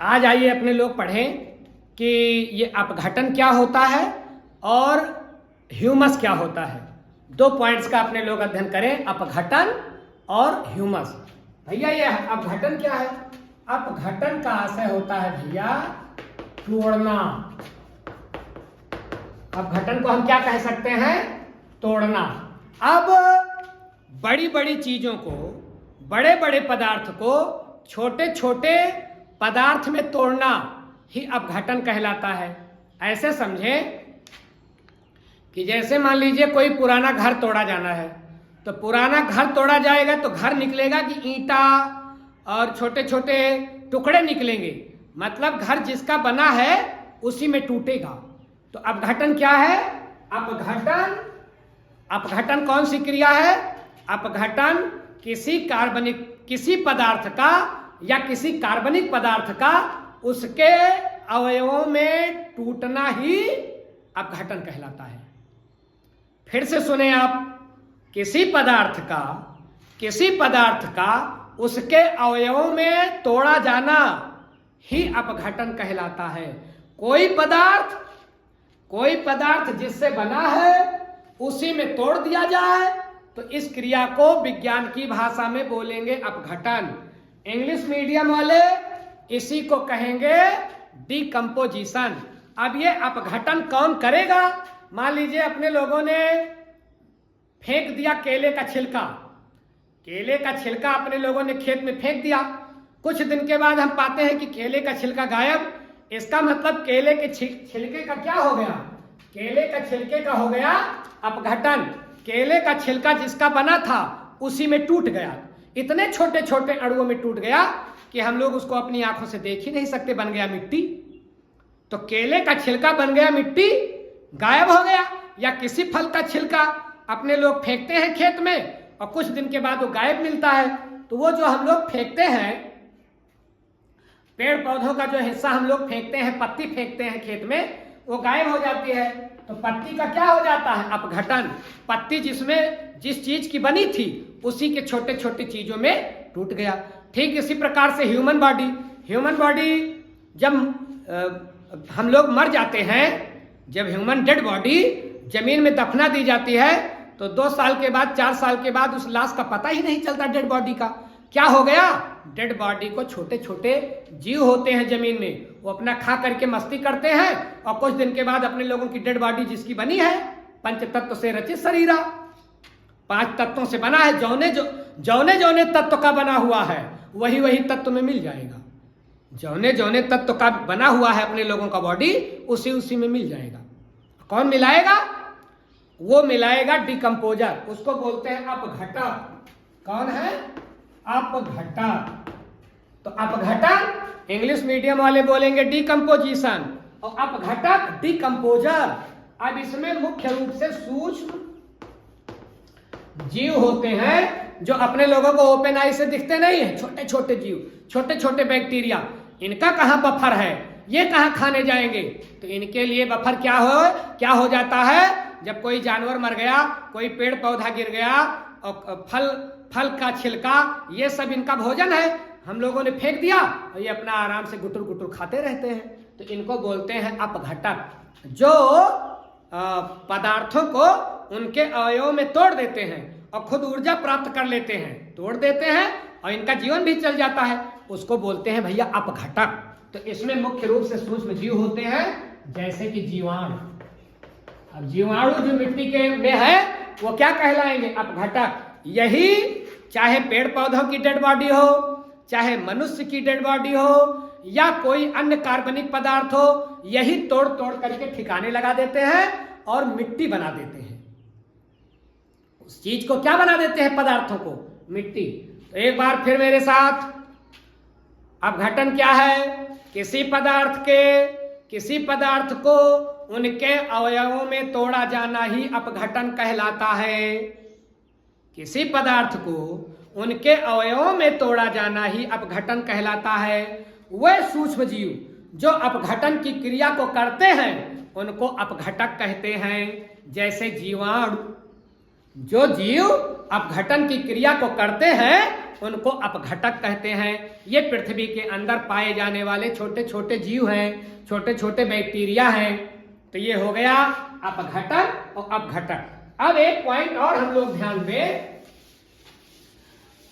आज आइए अपने लोग पढ़ें कि ये अपघटन क्या होता है और ह्यूमस क्या होता है। 2 पॉइंट्स का अपने लोग अध्ययन करें, अपघटन और ह्यूमस। भैया ये अपघटन क्या है? अपघटन का आशय होता है भैया तोड़ना। अपघटन को हम क्या कह सकते हैं? तोड़ना। अब बड़ी बड़ी चीजों को, बड़े बड़े पदार्थ को छोटे छोटे पदार्थ में तोड़ना ही अपघटन कहलाता है। ऐसे समझें कि जैसे मान लीजिए कोई पुराना घर तोड़ा जाना है, तो पुराना घर तोड़ा जाएगा तो घर निकलेगा कि ईंटा और छोटे छोटे टुकड़े निकलेंगे, मतलब घर जिसका बना है उसी में टूटेगा। तो अपघटन क्या है? अपघटन कौन सी क्रिया है? अपघटन किसी पदार्थ का या किसी कार्बनिक पदार्थ का उसके अवयवों में टूटना ही अपघटन कहलाता है। फिर से सुने आप, किसी पदार्थ का उसके अवयवों में तोड़ा जाना ही अपघटन कहलाता है। कोई पदार्थ जिससे बना है उसी में तोड़ दिया जाए तो इस क्रिया को विज्ञान की भाषा में बोलेंगे अपघटन। इंग्लिश मीडियम वाले इसी को कहेंगे डिकम्पोजिशन। अब ये अपघटन कौन करेगा? मान लीजिए अपने लोगों ने फेंक दिया केले का छिलका अपने लोगों ने खेत में फेंक दिया। कुछ दिन के बाद हम पाते हैं कि केले का छिलका गायब। इसका मतलब केले के छिलके का क्या हो गया? केले का छिलके का हो गया अपघटन। केले का छिलका जिसका बना था उसी में टूट गया, इतने छोटे छोटे अणुओं में टूट गया कि हम लोग उसको अपनी आंखों से देख ही नहीं सकते, बन गया मिट्टी। तो केले का छिलका बन गया मिट्टी, गायब हो गया। या किसी फल का छिलका अपने लोग फेंकते हैं खेत में और कुछ दिन के बाद वो गायब मिलता है। तो वो जो हम लोग फेंकते हैं, पेड़ पौधों का जो हिस्सा हम लोग फेंकते हैं, पत्ती फेंकते हैं खेत में, वो गायब हो जाती है। तो पत्ती का क्या हो जाता है? अपघटन। पत्ती जिस चीज की बनी थी उसी के छोटे छोटे चीजों में टूट गया। ठीक इसी प्रकार से ह्यूमन बॉडी जब हम लोग मर जाते हैं, जब ह्यूमन डेड बॉडी जमीन में दफना दी जाती है तो 2 साल के बाद, 4 साल के बाद उस लाश का पता ही नहीं चलता डेड बॉडी का। क्या हो गया? डेड बॉडी को छोटे छोटे जीव होते हैं जमीन में, वो अपना खा करके मस्ती करते हैं और कुछ दिन के बाद अपने लोगों की डेड बॉडी जिसकी बनी है, पंच तत्व से रचित शरीरा, 5 तत्वों से बना है, जौने तत्व का बना हुआ है वही तत्व में मिल जाएगा। जौने तत्व का बना हुआ है अपने लोगों का बॉडी उसी में मिल जाएगा। कौन मिलाएगा? वो मिलाएगा डिकम्पोजर, उसको बोलते हैं अपघटक। कौन है? अपघटक। तो अपघटन इंग्लिश मीडियम वाले बोलेंगे डिकम्पोजिशन और अपघटक डिकम्पोजर। अब इसमें मुख्य रूप से सूक्ष्म जीव होते हैं जो अपने लोगों को ओपन आई से दिखते नहीं है, छोटे छोटे जीव, छोटे छोटे बैक्टीरिया। इनका कहां बफर है? ये कहां खाने जाएंगे? तो इनके लिए बफर क्या हो जाता है? जब कोई जानवर मर गया, कोई पेड़ पौधा गिर गया और फल का छिलका, ये सब इनका भोजन है, हम लोगों ने फेंक दिया और ये अपना आराम से गुटुर गुटुर खाते रहते हैं। तो इनको बोलते हैं अपघटक, जो पदार्थों को उनके अवयवों में तोड़ देते हैं और खुद ऊर्जा प्राप्त कर लेते हैं, तोड़ देते हैं और इनका जीवन भी चल जाता है, उसको बोलते हैं भैया अपघटक। तो इसमें मुख्य रूप से सूक्ष्म जीव होते हैं जैसे कि जीवाणु। अब जीवाणु जो मिट्टी के में है वो क्या कहलाएंगे? अपघटक। यही चाहे पेड़ पौधों की डेड बॉडी हो, चाहे मनुष्य की डेड बॉडी हो या कोई अन्य कार्बनिक पदार्थ हो, यही तोड़ तोड़ करके ठिकाने लगा देते हैं और मिट्टी बना देते हैं। उस चीज को क्या बना देते हैं? पदार्थों को मिट्टी। तो एक बार फिर मेरे साथ, अपघटन क्या है? किसी पदार्थ को उनके अवयवों में तोड़ा जाना ही अपघटन कहलाता है। किसी पदार्थ को उनके अवयवों में तोड़ा जाना ही अपघटन कहलाता है। वह सूक्ष्म जीव जो अपघटन की क्रिया को करते हैं उनको अपघटक कहते हैं। जैसे जीवाणु, जो जीव अपघटन की क्रिया को करते हैं उनको अपघटक कहते हैं। ये पृथ्वी के अंदर पाए जाने वाले छोटे छोटे जीव हैं, छोटे छोटे बैक्टीरिया हैं। तो ये हो गया अपघटक और अपघटक। अब एक पॉइंट और हम लोग ध्यान दें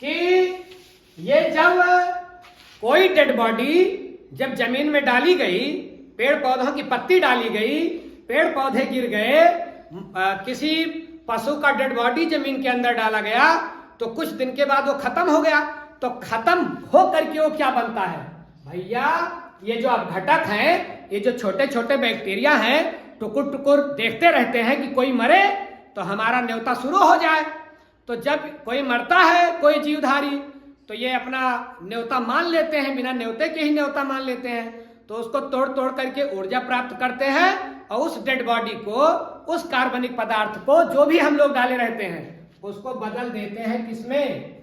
कि ये जब कोई डेड बॉडी जब जमीन में डाली गई, पेड़ पौधों की पत्ती डाली गई, पेड़ पौधे गिर गए, किसी पशु का डेड बॉडी जमीन के अंदर डाला गया, तो कुछ दिन के बाद वो खत्म हो गया। तो खत्म हो करके वो क्या बनता है भैया? ये जो अपघटक हैं, ये जो छोटे छोटे बैक्टीरिया हैं, टुकुर टुकुर देखते रहते हैं कि कोई मरे तो हमारा न्योता शुरू हो जाए। तो जब कोई मरता है कोई जीवधारी, तो ये अपना न्योता मान लेते हैं, बिना न्योते के ही न्योता मान लेते हैं। तो उसको तोड़ तोड़ करके ऊर्जा प्राप्त करते हैं और उस डेड बॉडी को, उस कार्बनिक पदार्थ को जो भी हम लोग डाले रहते हैं, उसको बदल देते हैं किसमें?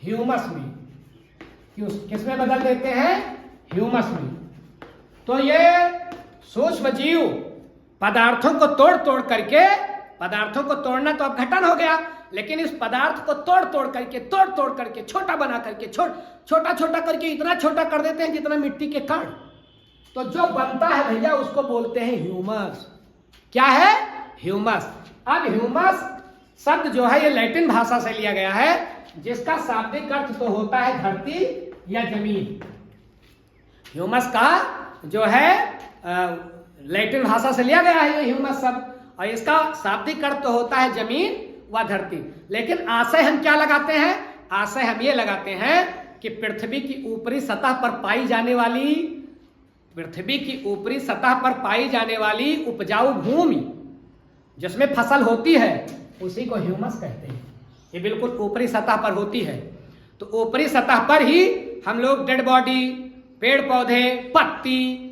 ह्यूमस में। किसमें बदल देते हैं? ह्यूमस में। तो ये सूक्ष्म जीव पदार्थों को तोड़ तोड़ करके, पदार्थों को तोड़ना तो अपघटन हो गया, लेकिन इस पदार्थ को तोड़ तोड़ करके छोटा बना करके, छोटा छोटा करके इतना छोटा कर देते हैं जितना मिट्टी के कण। तो जो बनता है भैया उसको बोलते हैं ह्यूमस। क्या है? ह्यूमस। अब ह्यूमस शब्द जो है ये लैटिन भाषा से लिया गया है, जिसका शाब्दिक अर्थ तो होता है धरती या जमीन। ह्यूमस का जो है लैटिन भाषा से लिया गया है ये ह्यूमस शब्द, और इसका शाब्दिक अर्थ तो होता है जमीन व धरती। लेकिन आशय हम क्या लगाते हैं? आशय हम ये लगाते हैं कि पृथ्वी की ऊपरी सतह पर पाई जाने वाली, पृथ्वी की ऊपरी सतह पर पाई जाने वाली उपजाऊ भूमि जिसमें फसल होती है उसी को ह्यूमस कहते हैं। ये बिल्कुल ऊपरी सतह पर होती है। तो ऊपरी सतह पर ही हम लोग डेड बॉडी, पेड़ पौधे, पत्ती,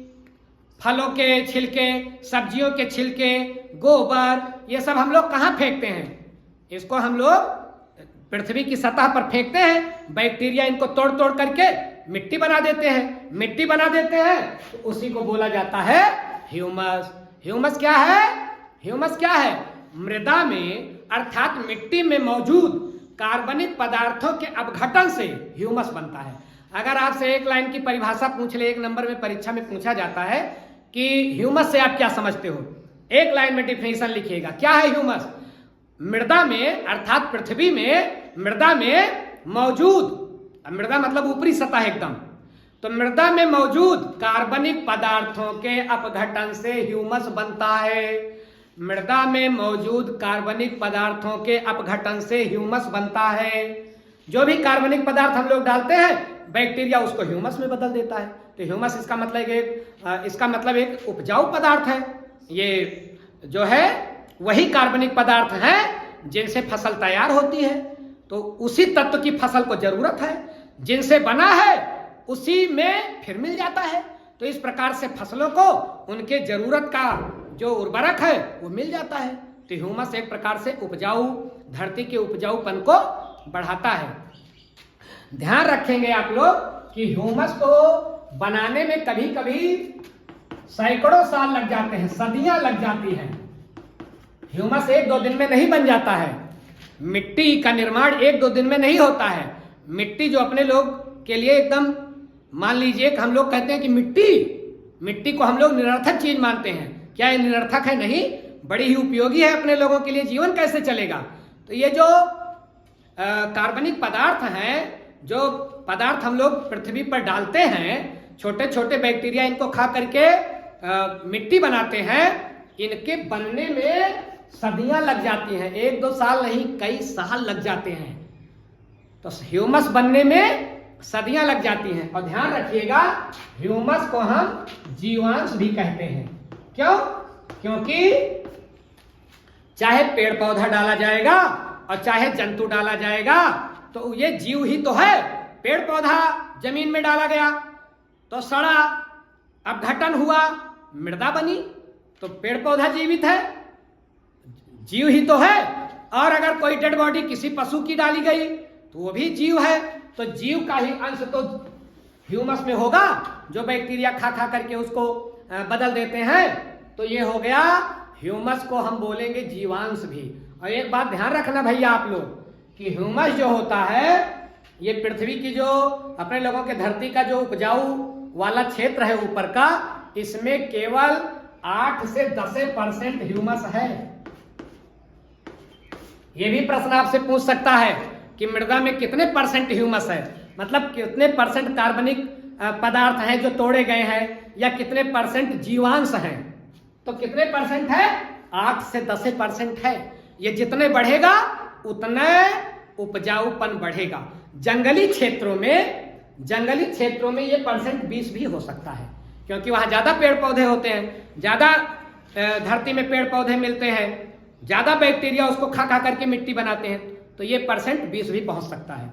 फलों के छिलके, सब्जियों के छिलके, गोबर, ये सब हम लोग कहाँ फेंकते हैं? इसको हम लोग पृथ्वी की सतह पर फेंकते हैं। बैक्टीरिया इनको तोड़ तोड़ करके मिट्टी बना देते हैं। मिट्टी बना देते हैं तो उसी को बोला जाता है ह्यूमस। ह्यूमस क्या है? ह्यूमस क्या है? मृदा में अर्थात मिट्टी में मौजूद कार्बनिक पदार्थों के अपघटन से ह्यूमस बनता है। अगर आपसे एक लाइन की परिभाषा पूछ ले, एक नंबर में परीक्षा में पूछा जाता है कि ह्यूमस से आप क्या समझते हो, एक लाइन में डिफिनेशन लिखिएगा। क्या है ह्यूमस? मृदा में अर्थात पृथ्वी में, मृदा में मौजूद, मृदा मतलब ऊपरी सतह एकदम, तो मृदा में मौजूद कार्बनिक पदार्थों के अपघटन से ह्यूमस बनता है। मृदा में मौजूद कार्बनिक पदार्थों के अपघटन से ह्यूमस बनता है। जो भी कार्बनिक पदार्थ हम लोग डालते हैं, बैक्टीरिया उसको ह्यूमस में बदल देता है। तो ह्यूमस इसका मतलब एक उपजाऊ पदार्थ है। ये जो है वही कार्बनिक पदार्थ हैं जिनसे फसल तैयार होती है। तो उसी तत्व की फसल को जरूरत है, जिनसे बना है उसी में फिर मिल जाता है। तो इस प्रकार से फसलों को उनके जरूरत का जो उर्वरक है वो मिल जाता है। तो ह्यूमस एक प्रकार से उपजाऊ, धरती के उपजाऊपन को बढ़ाता है। ध्यान रखेंगे आप लोग कि ह्यूमस को बनाने में कभी कभी सैकड़ों साल लग जाते हैं, सदियां लग जाती हैं। ह्यूमस एक दो दिन में नहीं बन जाता है। मिट्टी का निर्माण एक दो दिन में नहीं होता है। मिट्टी जो अपने लोग के लिए एकदम, मान लीजिए कि हम लोग कहते हैं कि मिट्टी को हम लोग निरर्थक चीज मानते हैं। क्या ये निरर्थक है? नहीं, बड़ी ही उपयोगी है अपने लोगों के लिए। जीवन कैसे चलेगा? तो ये जो कार्बनिक पदार्थ हैं, जो पदार्थ हम लोग पृथ्वी पर डालते हैं, छोटे छोटे बैक्टीरिया इनको खा करके मिट्टी बनाते हैं, इनके बनने में सदियां लग जाती हैं। एक दो साल नहीं, कई साल लग जाते हैं। तो ह्यूमस बनने में सदियां लग जाती हैं। और ध्यान रखिएगा, ह्यूमस को हम जीवांश भी कहते हैं। क्यों? क्योंकि चाहे पेड़ पौधा डाला जाएगा और चाहे जंतु डाला जाएगा, तो ये जीव ही तो है। पेड़ पौधा जमीन में डाला गया तो सड़ा, अपघटन हुआ, मृदा बनी, तो पेड़ पौधा जीवित है, जीव ही तो है। और अगर कोई डेड बॉडी किसी पशु की डाली गई तो वो भी जीव है। तो जीव का ही अंश तो ह्यूमस में होगा, जो बैक्टीरिया खा खा करके उसको बदल देते हैं। तो ये हो गया ह्यूमस को हम बोलेंगे जीवांश भी। और एक बात ध्यान रखना भैया आप लोग कि ह्यूमस जो होता है ये पृथ्वी की जो अपने लोगों के धरती का जो उपजाऊ वाला क्षेत्र है ऊपर का, इसमें केवल 8 से 10% ह्यूमस है। ये भी प्रश्न आपसे पूछ सकता है कि मृदा में कितने परसेंट ह्यूमस है, मतलब कितने परसेंट कार्बनिक पदार्थ हैं जो तोड़े गए हैं, या कितने परसेंट जीवांश हैं। तो कितने परसेंट है? 8 से 10% है। ये जितने बढ़ेगा उतने उपजाऊपन बढ़ेगा। जंगली क्षेत्रों में ये परसेंट 20 भी हो सकता है, क्योंकि वहां ज्यादा पेड़ पौधे होते हैं, ज्यादा धरती में पेड़ पौधे मिलते हैं, ज्यादा बैक्टीरिया उसको खा खा करके मिट्टी बनाते हैं, तो ये परसेंट 20 भी पहुंच सकता है।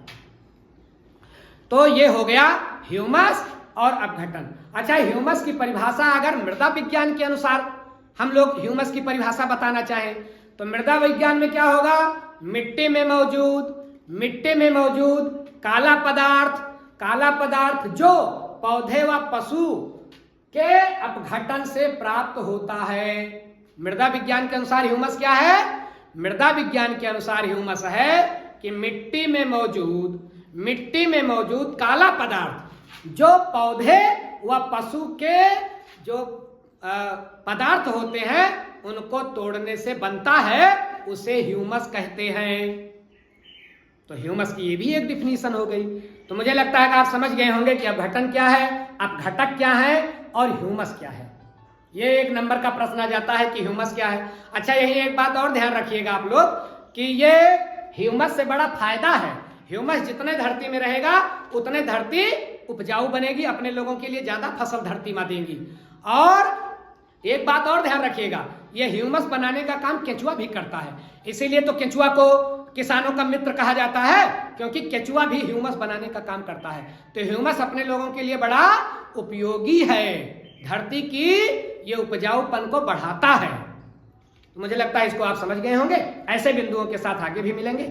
तो ये हो गया ह्यूमस और अपघटन। अच्छा, ह्यूमस की परिभाषा अगर मृदा विज्ञान के अनुसार हम लोग ह्यूमस की परिभाषा बताना चाहें तो मृदा विज्ञान में क्या होगा? मिट्टी में मौजूद काला पदार्थ जो पौधे व पशु के अपघटन से प्राप्त होता है। मृदा विज्ञान के अनुसार ह्यूमस क्या है? मृदा विज्ञान के अनुसार ह्यूमस है कि मिट्टी में मौजूद काला पदार्थ जो पौधे व पशु के जो पदार्थ होते हैं उनको तोड़ने से बनता है, उसे ह्यूमस कहते हैं। तो ह्यूमस की ये भी एक डिफिनीशन हो गई। तो मुझे लगता है कि आप समझ गए होंगे कि अपघटन क्या है, अपघटक क्या है और ह्यूमस क्या है। ये 1 नंबर का प्रश्न आ जाता है कि ह्यूमस क्या है। अच्छा, यही एक बात और ध्यान रखिएगा आप लोग कि ये ह्यूमस से बड़ा फायदा है। ह्यूमस जितने धरती में रहेगा उतने धरती उपजाऊ बनेगी, अपने लोगों के लिए ज्यादा फसल धरती में देंगी। और एक बात और ध्यान रखिएगा, यह ह्यूमस बनाने का काम केंचुआ भी करता है। इसीलिए तो केंचुआ को किसानों का मित्र कहा जाता है, क्योंकि केंचुआ भी ह्यूमस बनाने का काम करता है। तो ह्यूमस अपने लोगों के लिए बड़ा उपयोगी है, धरती की ये उपजाऊपन को बढ़ाता है। तो मुझे लगता है इसको आप समझ गए होंगे। ऐसे बिंदुओं के साथ आगे भी मिलेंगे।